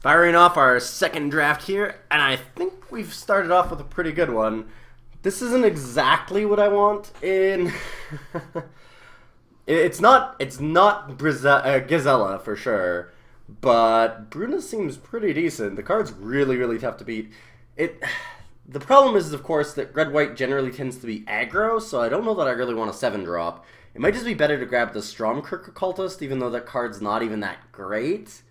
Firing off our second draft here, and I think we've started off with a pretty good one. This isn't exactly what I want in... it's not Gazella for sure, but Bruna seems pretty decent. The card's really tough to beat. The problem is, of course, that red-white generally tends to be aggro, so I don't know that I really want a 7-drop. It might just be better to grab the Stromkirk Occultist, even though that card's not even that great.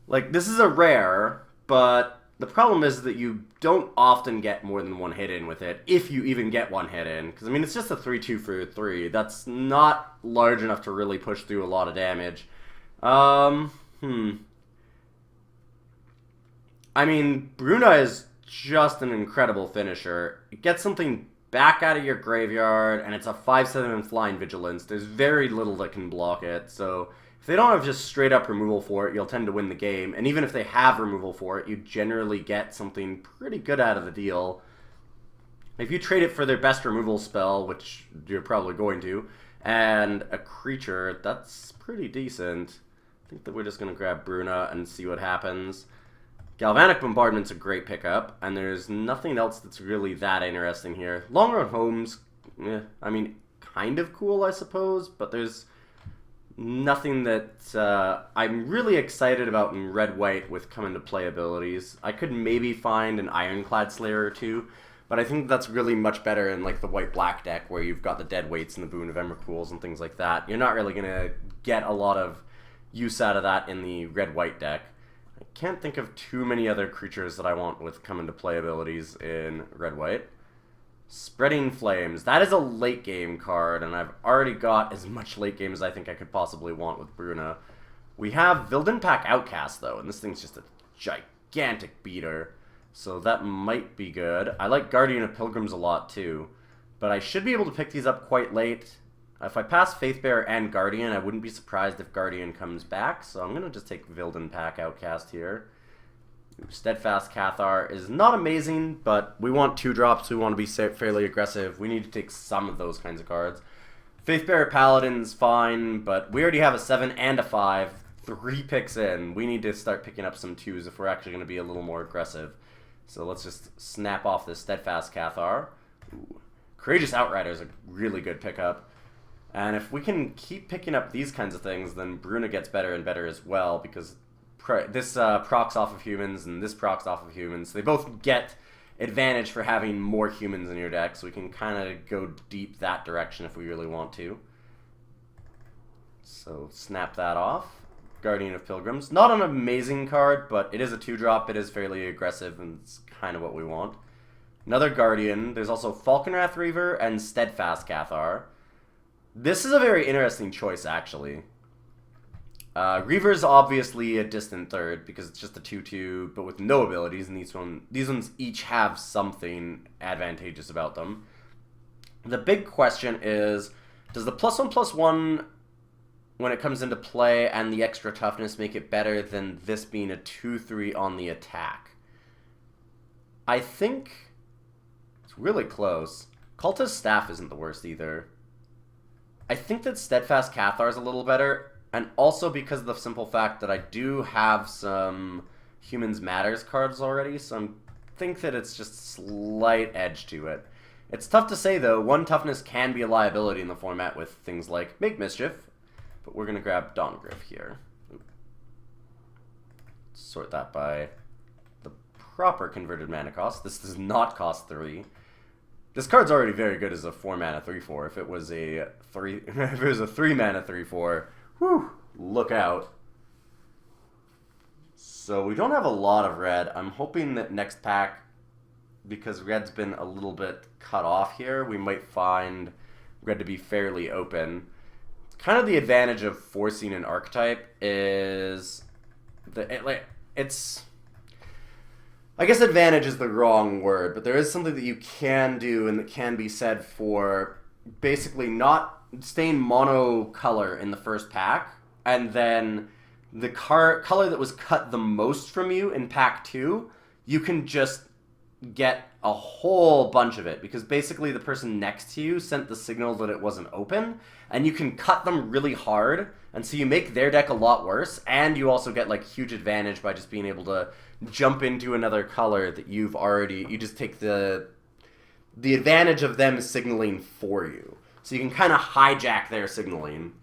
Like, this is a rare, but the problem is that you don't often get more than one hit in with it, if you even get one hit in. Because, I mean, it's just a 3-2 for 3. That's not large enough to really push through a lot of damage. I mean, Bruna is just an incredible finisher. It gets something back out of your graveyard, and it's a 5/7 flying vigilance. There's very little that can block it, so if they don't have just straight up removal for it, you'll tend to win the game. And even if they have removal for it, you generally get something pretty good out of the deal. If you trade it for their best removal spell, which you're probably going to, and a creature, that's pretty decent. I think that we're just going to grab Bruna and see what happens. Galvanic Bombardment's a great pickup, and there's nothing else that's really that interesting here. Long Run Home's, I mean, kind of cool, I suppose, but there's nothing that I'm really excited about in red-white with come into play abilities. I could maybe find an Ironclad Slayer or two, but I think that's really much better in like the white-black deck where you've got the Dead Weights and the Boon of Emrakul's and things like that. You're not really going to get a lot of use out of that in the red-white deck. I can't think of too many other creatures that I want with come into play abilities in red-white. Spreading Flames. That is a late game card, and I've already got as much late game as I think I could possibly want with Bruna. We have Vildenpack Outcast, though, and this thing's just a gigantic beater, so that might be good. I like Guardian of Pilgrims a lot, too, but I should be able to pick these up quite late. If I pass Faithbearer and Guardian, I wouldn't be surprised if Guardian comes back, so I'm going to just take Vildenpack Outcast here. Steadfast Cathar is not amazing, but we want 2-drops, we want to be fairly aggressive. We need to take some of those kinds of cards. Faithbearer Paladin's fine, but we already have a 7 and a 5. 3 picks in. We need to start picking up some 2s if we're actually going to be a little more aggressive. So let's just snap off this Steadfast Cathar. Ooh. Courageous Outrider is a really good pickup. And if we can keep picking up these kinds of things, then Bruna gets better and better as well, because this procs off of humans and this procs off of humans. They both get advantage for having more humans in your deck, so we can kind of go deep that direction if we really want to. So snap that off. Guardian of Pilgrims. Not an amazing card, but it is a 2-drop. It is fairly aggressive, and it's kind of what we want. Another Guardian. There's also Falconwrath Reaver and Steadfast Cathar. This is a very interesting choice, actually. Reaver's obviously a distant third because it's just a 2/2, but with no abilities, and these ones each have something advantageous about them. The big question is, does the +1/+1 when it comes into play and the extra toughness make it better than this being a 2/3 on the attack? I think it's really close. Cultist Staff isn't the worst either. I think that Steadfast Cathar is a little better, and also because of the simple fact that I do have some Humans Matters cards already, so I think that it's just a slight edge to it. It's tough to say, though. 1 toughness can be a liability in the format with things like Make Mischief, but we're going to grab Dawngriff here. Sort that by the proper converted mana cost. This does not cost 3. This card's already very good as a 4-mana 3/4. If it was a 3-mana 3/4, whew, look out. So we don't have a lot of red. I'm hoping that next pack, because red's been a little bit cut off here, we might find red to be fairly open. Kind of the advantage of forcing an archetype is that it's I guess advantage is the wrong word, but there is something that you can do and that can be said for basically not staying monocolor in the first pack, and then the color that was cut the most from you in pack 2, you can just get a whole bunch of it, because basically the person next to you sent the signal that it wasn't open, and you can cut them really hard, and so you make their deck a lot worse, and you also get like huge advantage by just being able to jump into another color that you just take the advantage of them signaling for you. So you can kind of hijack their signaling.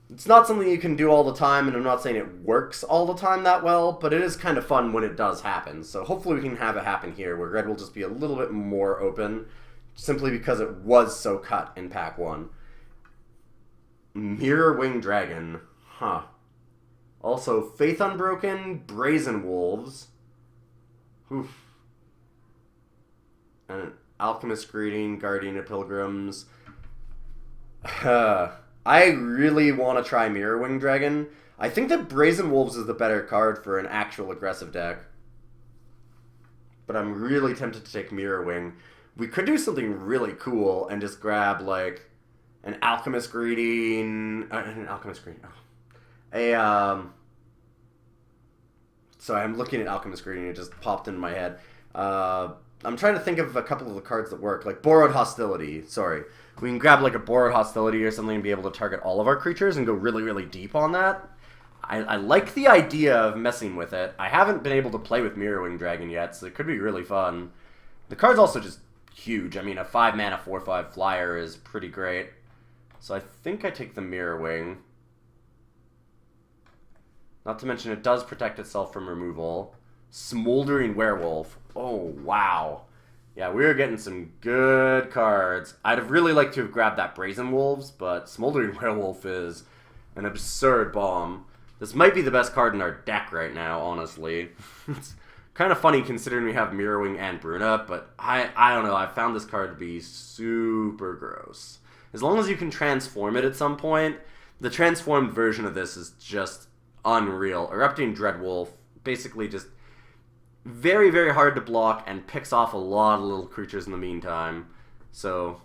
It's not something you can do all the time, and I'm not saying it works all the time that well, but it is kind of fun when it does happen. So hopefully we can have it happen here, where red will just be a little bit more open, simply because it was so cut in pack 1. Mirror Wing Dragon. Huh. Also, Faith Unbroken, Brazen Wolves. Oof. And Alchemist Greeting, Guardian of Pilgrims. I really want to try Mirror Wing Dragon. I think that Brazen Wolves is the better card for an actual aggressive deck. But I'm really tempted to take Mirror Wing. We could do something really cool and just grab, like, an Alchemist Greeting... Sorry, I'm looking at Alchemist Greeting. It just popped into my head. I'm trying to think of a couple of the cards that work. Like, Borrowed Hostility. Sorry. We can grab like a Borrowed Hostility or something and be able to target all of our creatures and go really, really deep on that. I like the idea of messing with it. I haven't been able to play with Mirror Wing Dragon yet, so it could be really fun. The card's also just huge. I mean, a 5-mana 4/5 flyer is pretty great. So I think I take the Mirror Wing. Not to mention it does protect itself from removal. Smoldering Werewolf. Oh, wow. Yeah, we were getting some good cards. I'd have really liked to have grabbed that Brazen Wolves, but Smoldering Werewolf is an absurd bomb. This might be the best card in our deck right now, honestly. It's kind of funny considering we have Mirror Wing and Bruna, but I don't know. I found this card to be super gross. As long as you can transform it at some point, the transformed version of this is just unreal. Erupting Dreadwolf, basically just very, very hard to block and picks off a lot of little creatures in the meantime. So,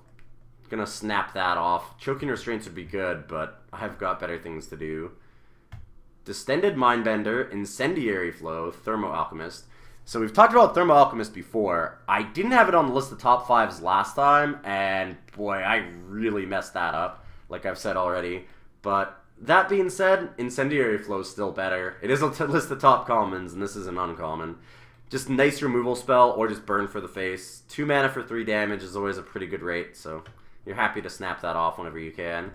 gonna snap that off. Choking Restraints would be good, but I've got better things to do. Distended Mindbender, Incendiary Flow, Thermo Alchemist. So we've talked about Thermo Alchemist before. I didn't have it on the list of top 5s last time, and boy, I really messed that up, like I've said already. But that being said, Incendiary Flow is still better. It is a list of top commons, and this is an uncommon. Just nice removal spell, or just burn for the face. 2 mana for 3 damage is always a pretty good rate, so you're happy to snap that off whenever you can.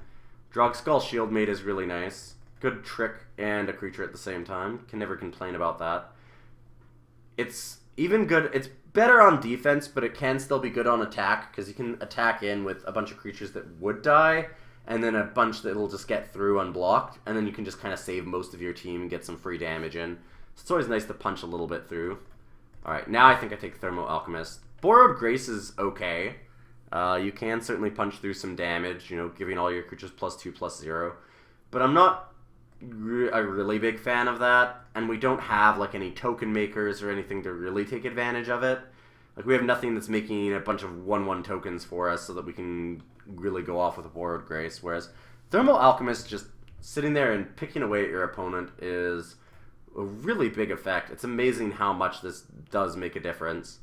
Drogskull Shieldmate is really nice. Good trick and a creature at the same time. Can never complain about that. It's even good. It's better on defense, but it can still be good on attack, because you can attack in with a bunch of creatures that would die, and then a bunch that will just get through unblocked, and then you can just kind of save most of your team and get some free damage in. So it's always nice to punch a little bit through. Alright, now I think I take Thermo Alchemist. Borrowed Grace is okay. You can certainly punch through some damage, you know, giving all your creatures +2/+0. But I'm not a really big fan of that, and we don't have like any token makers or anything to really take advantage of it. Like, we have nothing that's making a bunch of 1/1 tokens for us so that we can really go off with a Borrowed Grace, whereas Thermal Alchemist just sitting there and picking away at your opponent is a really big effect. It's amazing how much this does make a difference.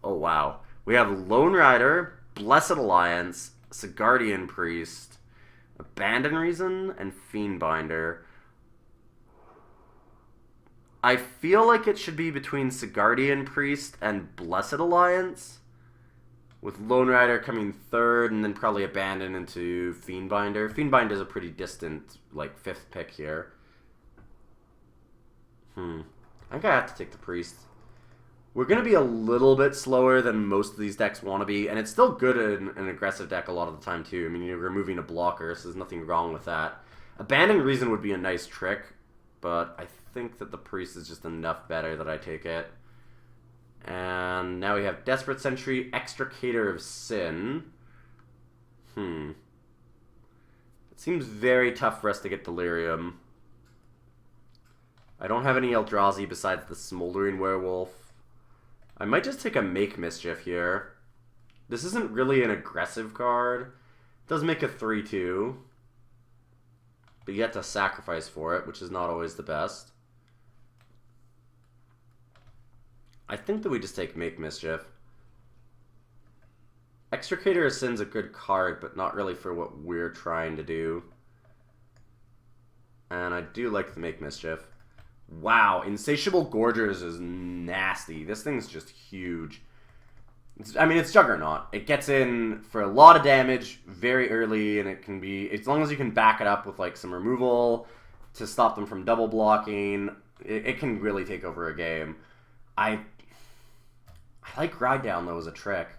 Oh, wow. We have Lone Rider, Blessed Alliance, Sigardian Priest, Abandon Reason, and Fiendbinder. I feel like it should be between Sigardian Priest and Blessed Alliance, with Lone Rider coming third, and then probably Abandon into Fiendbinder. Fiendbinder is a pretty distant, like, 5th pick here. I think I have to take the Priest. We're going to be a little bit slower than most of these decks want to be, and it's still good in an aggressive deck a lot of the time, too. I mean, you're removing a blocker, so there's nothing wrong with that. Abandon Reason would be a nice trick, but I think that the Priest is just enough better that I take it. And now we have Desperate Sentry, Extricator of Sin. It seems very tough for us to get Delirium. I don't have any Eldrazi besides the Smoldering Werewolf. I might just take a Make Mischief here. This isn't really an aggressive card. It does make a 3/2. But you have to sacrifice for it, which is not always the best. I think that we just take Make Mischief. Extricator of Sin's a good card, but not really for what we're trying to do. And I do like the Make Mischief. Wow, Insatiable Gorgers is nasty. This thing's just huge. I mean, it's Juggernaut. It gets in for a lot of damage very early, and it can be, as long as you can back it up with like some removal to stop them from double blocking, it can really take over a game. I like Ride Down, though, as a trick.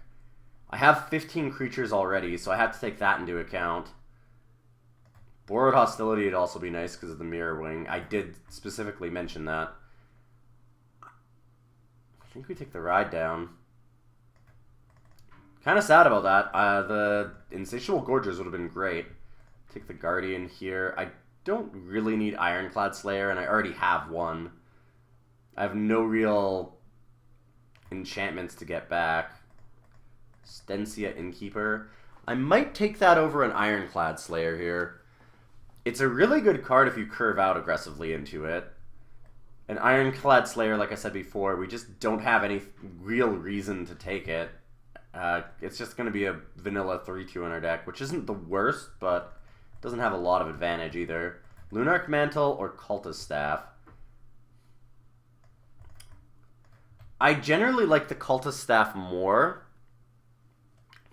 I have 15 creatures already, so I have to take that into account. Borrowed Hostility would also be nice because of the Mirror Wing. I did specifically mention that. I think we take the Ride Down. Kind of sad about that. The Insatiable Gorgers would have been great. Take the Guardian here. I don't really need Ironclad Slayer, and I already have one. I have no real enchantments to get back. Stencia Innkeeper. I might take that over an Ironclad Slayer here. It's a really good card if you curve out aggressively into it. An Ironclad Slayer, like I said before, we just don't have any real reason to take it. It's just going to be a vanilla 3-2 in our deck, which isn't the worst, but doesn't have a lot of advantage either. Lunarch Mantle or Cultist Staff. I generally like the Cultist Staff more,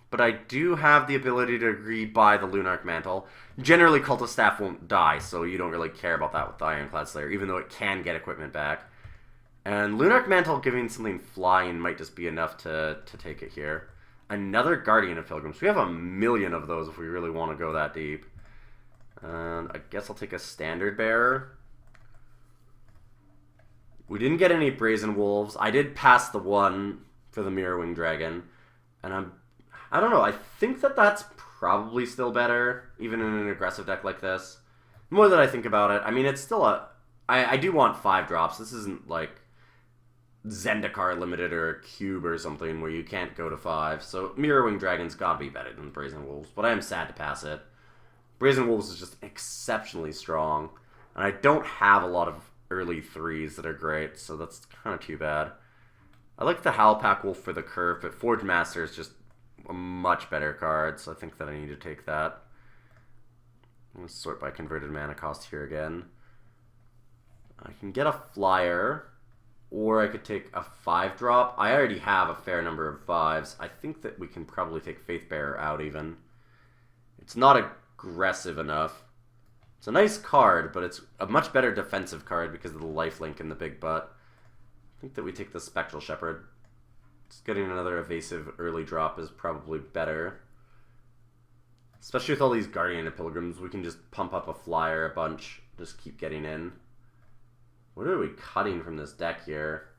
but I do have the ability to rebuy the Lunarch Mantle. Generally, Cultist Staff won't die, so you don't really care about that with the Ironclad Slayer, even though it can get equipment back. And Lunarch Mantle giving something flying might just be enough to take it here. Another Guardian of Pilgrims. We have a million of those if we really want to go that deep. And I guess I'll take a Standard Bearer. We didn't get any Brazen Wolves. I did pass the one for the Mirrorwing Dragon. And I don't know, I think that that's probably still better, even in an aggressive deck like this. The more that I think about it, I mean, it's still a... I do want 5 drops. This isn't like Zendikar Limited or a Cube or something where you can't go to 5. So Mirrorwing Dragon's gotta be better than Brazen Wolves, but I am sad to pass it. Brazen Wolves is just exceptionally strong, and I don't have a lot of early 3s that are great, so that's kind of too bad. I like the Howlpack Wolf for the curve, but Forge Master is just a much better card, so I think that I need to take that. I'm going to sort by converted mana cost here again. I can get a flyer, or I could take a 5-drop. I already have a fair number of 5s. I think that we can probably take Faithbearer out even. It's not aggressive enough. It's a nice card, but it's a much better defensive card because of the lifelink and the big butt. I think that we take the Spectral Shepherd. Just getting another evasive early drop is probably better. Especially with all these Guardian of Pilgrims, we can just pump up a flyer a bunch. Just keep getting in. What are we cutting from this deck here?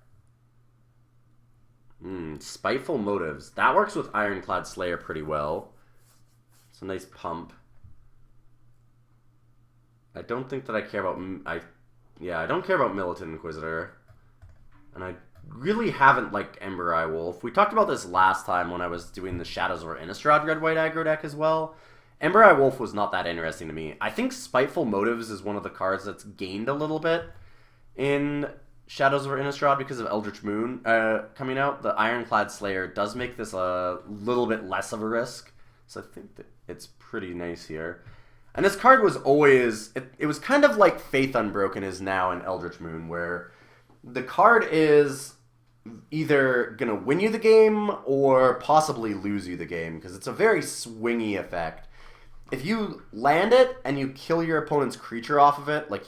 Spiteful Motives. That works with Ironclad Slayer pretty well. It's a nice pump. I don't think that I care about... I don't care about Militant Inquisitor. And I really haven't liked Ember Eye Wolf. We talked about this last time when I was doing the Shadows over Innistrad red-white aggro deck as well. Ember Eye Wolf was not that interesting to me. I think Spiteful Motives is one of the cards that's gained a little bit in Shadows over Innistrad because of Eldritch Moon coming out. The Ironclad Slayer does make this a little bit less of a risk, so I think that it's pretty nice here. And this card was always... It was kind of like Faith Unbroken is now in Eldritch Moon, where the card is either going to win you the game or possibly lose you the game, because it's a very swingy effect. If you land it and you kill your opponent's creature off of it, like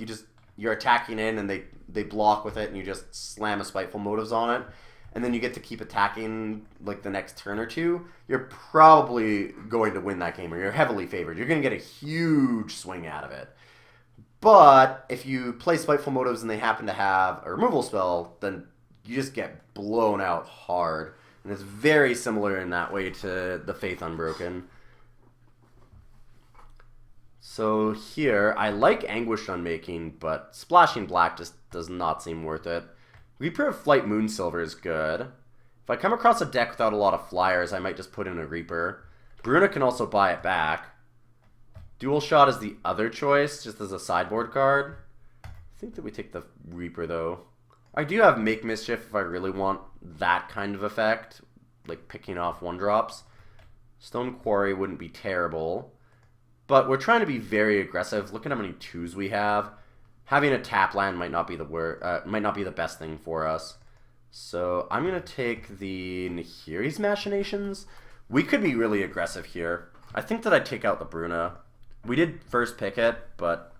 you're attacking in and they block with it and you just slam a Spiteful Motives on it, and then you get to keep attacking like the next turn or two, you're probably going to win that game, or you're heavily favored. You're going to get a huge swing out of it. But if you play Spiteful Motives and they happen to have a removal spell, then you just get blown out hard. And it's very similar in that way to the Faith Unbroken. So here, I like Anguished Unmaking, but splashing black just does not seem worth it. Reaper of Flight Moonsilver is good. If I come across a deck without a lot of flyers, I might just put in a Reaper. Bruna can also buy it back. Dual Shot is the other choice, just as a sideboard card. I think that we take the Reaper, though. I do have Make Mischief if I really want that kind of effect, like picking off 1-drops. Stone Quarry wouldn't be terrible, but we're trying to be very aggressive. Look at how many 2s we have. Having a tap land might not be the best thing for us. So I'm gonna take the Nahiri's Machinations. We could be really aggressive here. I think that I'd take out the Bruna. We did first pick it, but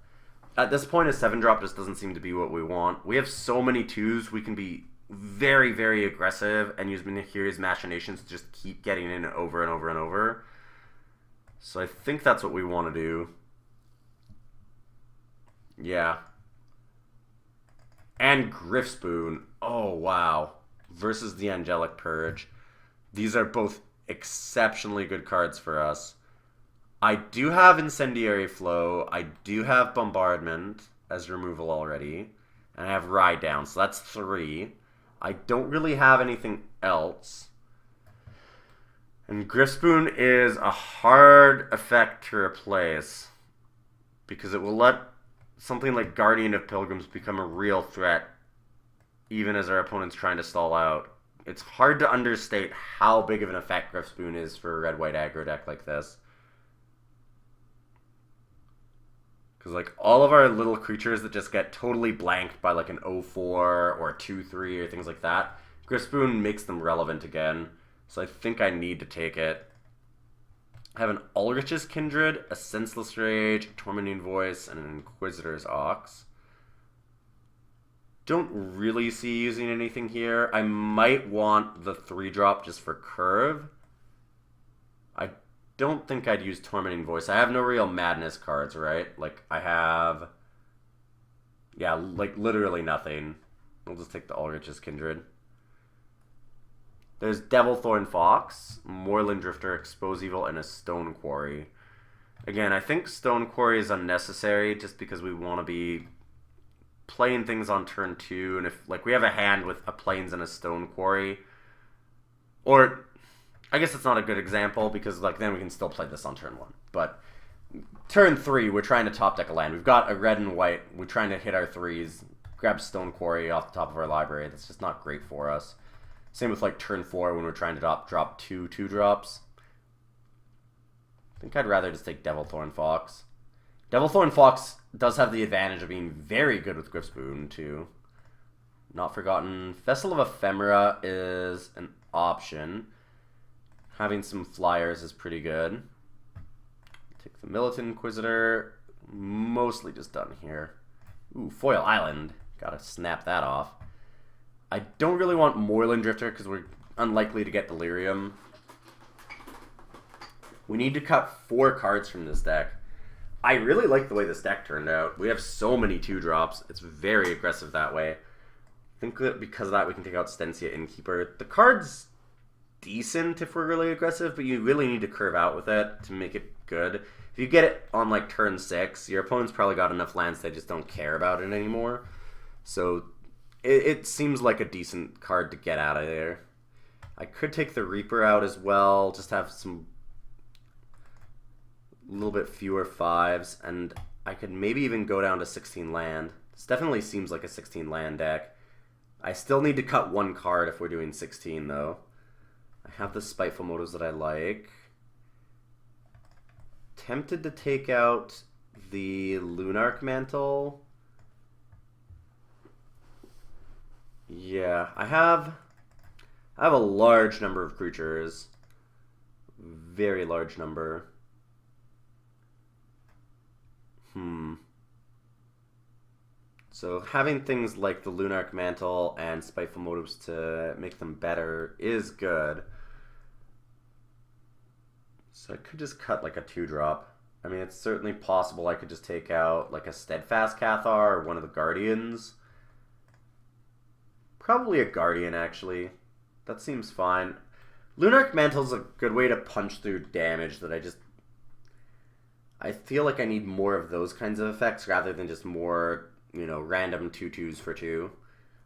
at this point a 7-drop just doesn't seem to be what we want. We have so many 2s, we can be very, very aggressive and use Nahiri's Machinations to just keep getting in over and over and over. So I think that's what we want to do. Yeah. And Griffspoon. Oh, wow. Versus the Angelic Purge. These are both exceptionally good cards for us. I do have Incendiary Flow. I do have Bombardment as removal already. And I have Ride Down, so that's 3. I don't really have anything else. And Griffspoon is a hard effect to replace because it will let something like Guardian of Pilgrims become a real threat even as our opponent's trying to stall out. It's hard to understate how big of an effect Griffspoon is for a red-white aggro deck like this. Because like all of our little creatures that just get totally blanked by like an 0-4 or a 2-3 or things like that, Griffspoon makes them relevant again. So I think I need to take it. I have an Ulrich's Kindred, a Senseless Rage, a Tormenting Voice, and an Inquisitor's Ox. Don't really see using anything here. I might want the 3-drop just for curve. I don't think I'd use Tormenting Voice. I have no real Madness cards, right? Like, I have... yeah, like, literally nothing. We'll just take the Ulrich's Kindred. There's Devilthorn Fox, Moorland Drifter, Expose Evil, and a Stone Quarry. Again, I think Stone Quarry is unnecessary just because we want to be playing things on turn 2, and if like we have a hand with a Plains and a Stone Quarry, or I guess it's not a good example because like then we can still play this on turn 1. But turn 3, we're trying to top deck a land. We've got a red and white. We're trying to hit our 3s, grab Stone Quarry off the top of our library. That's just not great for us. Same with like turn 4 when we're trying to drop 2 2-drops. I think I'd rather just take Devilthorn Fox. Devilthorn Fox does have the advantage of being very good with Griffspoon too. Not forgotten. Vessel of Ephemera is an option. Having some flyers is pretty good. Take the Militant Inquisitor. Mostly just done here. Ooh, Foil Island. Gotta snap that off. I don't really want Moorland Drifter because we're unlikely to get Delirium. We need to cut 4 cards from this deck. I really like the way this deck turned out. We have so many 2-drops. It's very aggressive that way. I think that because of that we can take out Stencia Innkeeper. The card's decent if we're really aggressive, but you really need to curve out with it to make it good. If you get it on like turn 6, your opponent's probably got enough lands they just don't care about it anymore. So it seems like a decent card to get out of there. I could take the Reaper out as well, just have some a little bit fewer 5s, and I could maybe even go down to 16 land. This definitely seems like a 16 land deck. I still need to cut 1 card if we're doing 16 though. I have the Spiteful Motives that I like. Tempted to take out the Lunarch Mantle. Yeah, I have a large number of creatures. Very large number. So having things like the Lunarch Mantle and Spiteful Motives to make them better is good. So I could just cut like a 2-drop. I mean, it's certainly possible I could just take out like a Steadfast Cathar or one of the Guardians. Probably a Guardian, actually. That seems fine. Lunarch Mantle's a good way to punch through damage that I feel like I need more of those kinds of effects rather than just more, you know, random 2/2s for 2.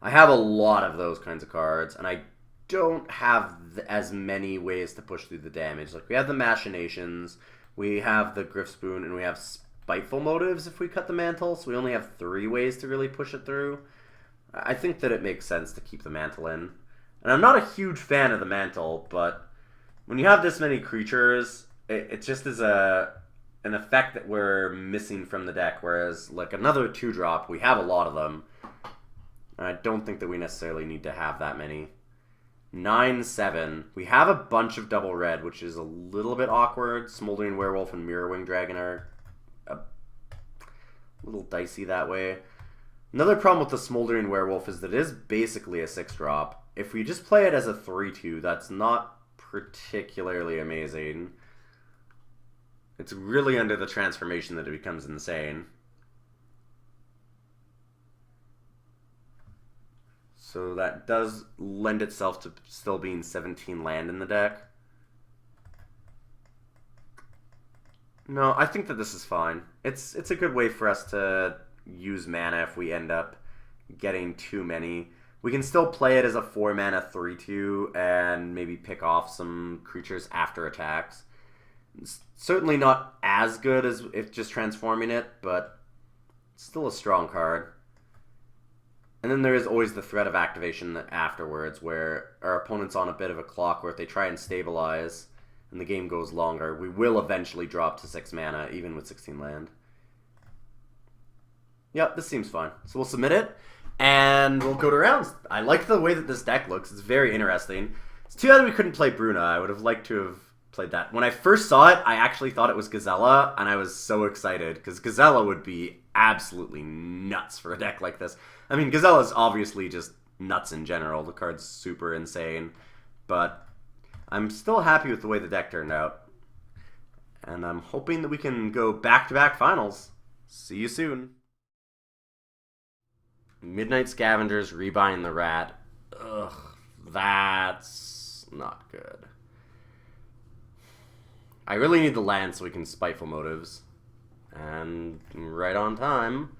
I have a lot of those kinds of cards, and I don't have as many ways to push through the damage. Like, we have the Machinations, we have the Griffspoon, and we have Spiteful Motives if we cut the Mantle, so we only have 3 ways to really push it through. I think that it makes sense to keep the Mantle in. And I'm not a huge fan of the Mantle, but when you have this many creatures, it just is an effect that we're missing from the deck, whereas like another 2-drop, we have a lot of them. And I don't think that we necessarily need to have that many. 9/7. We have a bunch of double red, which is a little bit awkward. Smoldering Werewolf and Mirrorwing Dragon are a little dicey that way. Another problem with the Smoldering Werewolf is that it is basically a 6-drop. If we just play it as a 3/2, that's not particularly amazing. It's really under the transformation that it becomes insane. So that does lend itself to still being 17 land in the deck. No, I think that this is fine. It's a good way for us to use mana if we end up getting too many. We can still play it as a 4-mana 3/2 and maybe pick off some creatures after attacks. It's certainly not as good as if just transforming it, but still a strong card. And then there is always the threat of activation afterwards, where our opponent's on a bit of a clock, where if they try and stabilize and the game goes longer, we will eventually drop to 6 mana, even with 16 land. Yep, this seems fine. So we'll submit it, and we'll go to rounds. I like the way that this deck looks. It's very interesting. It's too bad we couldn't play Bruna. I would have liked to have played that. When I first saw it, I actually thought it was Gazella, and I was so excited, because Gazella would be absolutely nuts for a deck like this. I mean, Gazella's obviously just nuts in general. The card's super insane, but I'm still happy with the way the deck turned out. And I'm hoping that we can go back-to-back finals. See you soon. Midnight Scavengers, Rebind the Rat. Ugh, that's not good. I really need the land so we can Spiteful Motives. And right on time.